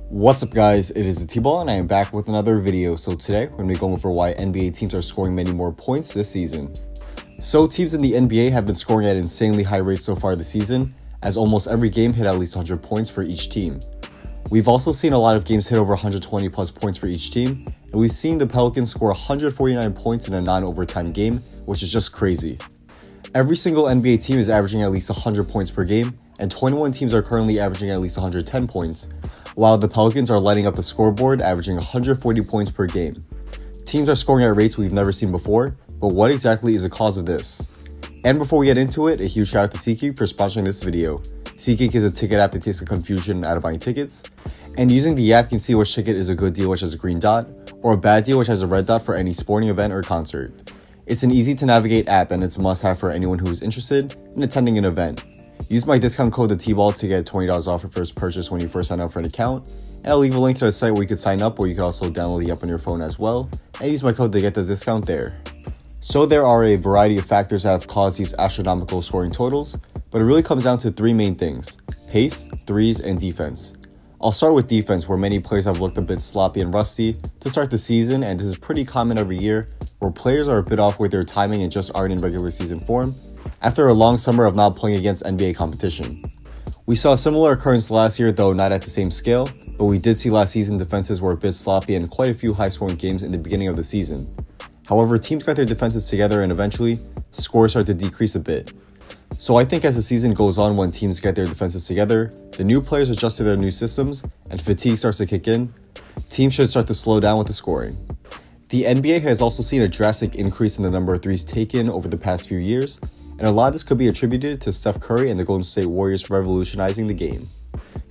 What's up guys, it is the T-Ball and I am back with another video. So today we're going to be going over why NBA teams are scoring many more points this season. So teams in the NBA have been scoring at insanely high rates so far this season, as almost every game hit at least 100 points for each team. We've also seen a lot of games hit over 120 plus points for each team, and we've seen the Pelicans score 149 points in a non-overtime game, which is just crazy. Every single NBA team is averaging at least 100 points per game, and 21 teams are currently averaging at least 110 points, while the Pelicans are lighting up the scoreboard, averaging 140 points per game. Teams are scoring at rates we've never seen before, but what exactly is the cause of this? And before we get into it, a huge shout out to SeatGeek for sponsoring this video. SeatGeek is a ticket app that takes the confusion out of buying tickets, and using the app you can see which ticket is a good deal which has a green dot, or a bad deal which has a red dot for any sporting event or concert. It's an easy to navigate app and it's a must-have for anyone who is interested in attending an event. Use my discount code THETBALL to get $20 off your first purchase when you first sign up for an account, and I'll leave a link to the site where you could sign up, or you could also download the app on your phone as well, and use my code to get the discount there. So there are a variety of factors that have caused these astronomical scoring totals, but it really comes down to three main things: pace, threes, and defense. I'll start with defense, where many players have looked a bit sloppy and rusty to start the season, and this is pretty common every year, where players are a bit off with their timing and just aren't in regular season form after a long summer of not playing against NBA competition. We saw a similar occurrence last year, though not at the same scale, but we did see last season defenses were a bit sloppy in quite a few high-scoring games in the beginning of the season. However, teams got their defenses together and eventually, scores start to decrease a bit. So I think as the season goes on, when teams get their defenses together, the new players adjust to their new systems, and fatigue starts to kick in, teams should start to slow down with the scoring. The NBA has also seen a drastic increase in the number of threes taken over the past few years, and a lot of this could be attributed to Steph Curry and the Golden State Warriors revolutionizing the game.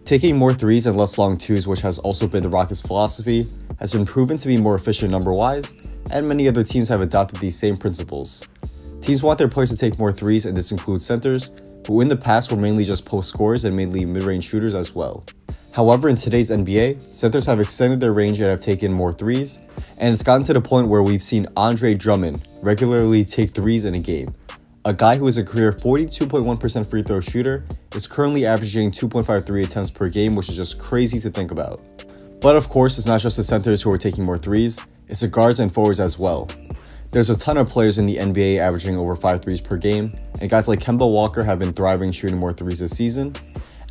Taking more threes and less long twos, which has also been the Rockets' philosophy, has been proven to be more efficient number-wise, and many other teams have adopted these same principles. Teams want their players to take more threes, and this includes centers, who in the past were mainly just post scorers and mainly mid-range shooters as well. However, in today's NBA, centers have extended their range and have taken more threes, and it's gotten to the point where we've seen Andre Drummond regularly take threes in a game. A guy who is a career 42.1% free throw shooter is currently averaging 2.53 attempts per game, which is just crazy to think about. But of course, it's not just the centers who are taking more threes, it's the guards and forwards as well. There's a ton of players in the NBA averaging over 5 threes per game, and guys like Kemba Walker have been thriving shooting more threes this season,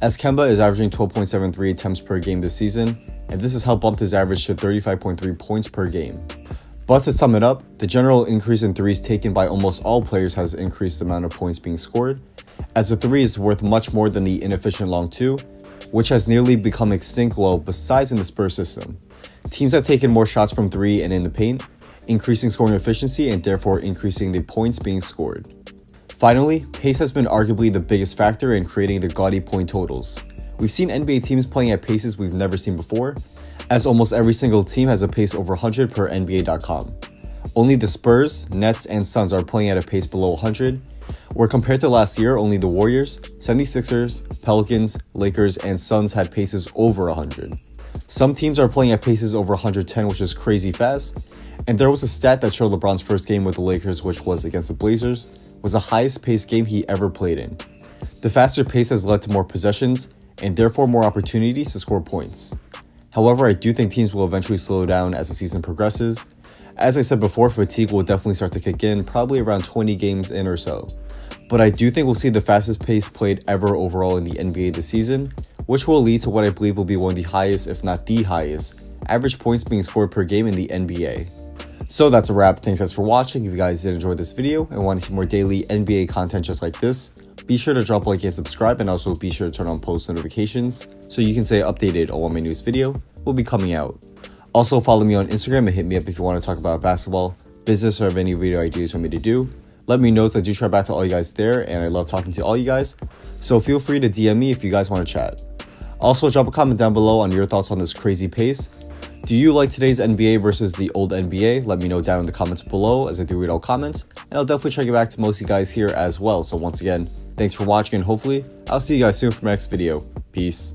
as Kemba is averaging 12.73 attempts per game this season, and this has helped bump his average to 35.3 points per game. But to sum it up, the general increase in threes taken by almost all players has increased the amount of points being scored, as the three is worth much more than the inefficient long two, which has nearly become extinct well besides in the Spurs system. Teams have taken more shots from three and in the paint, increasing scoring efficiency and therefore increasing the points being scored. Finally, pace has been arguably the biggest factor in creating the gaudy point totals. We've seen NBA teams playing at paces we've never seen before, as almost every single team has a pace over 100 per NBA.com. Only the Spurs, Nets, and Suns are playing at a pace below 100, where compared to last year, only the Warriors, 76ers, Pelicans, Lakers, and Suns had paces over 100. Some teams are playing at paces over 110, which is crazy fast, and there was a stat that showed LeBron's first game with the Lakers, which was against the Blazers, was the highest paced game he ever played in. The faster pace has led to more possessions, and therefore more opportunities to score points. However, I do think teams will eventually slow down as the season progresses. As I said before, fatigue will definitely start to kick in, probably around 20 games in or so. But I do think we'll see the fastest pace played ever overall in the NBA this season, which will lead to what I believe will be one of the highest, if not the highest, average points being scored per game in the NBA. So that's a wrap. Thanks guys for watching. If you guys did enjoy this video and want to see more daily NBA content just like this, be sure to drop a like and subscribe, and also be sure to turn on post notifications so you can stay updated on when my newest video will be coming out. Also follow me on Instagram and hit me up if you want to talk about basketball, business, or have any video ideas you want me to do. Let me know, so I do try back to all you guys there, and I love talking to all you guys, so feel free to DM me if you guys want to chat. Also drop a comment down below on your thoughts on this crazy pace. Do you like today's NBA versus the old NBA? Let me know down in the comments below, as I do read all comments, and I'll definitely try to get back to most of you guys here as well. So once again, thanks for watching, and hopefully I'll see you guys soon for my next video. Peace.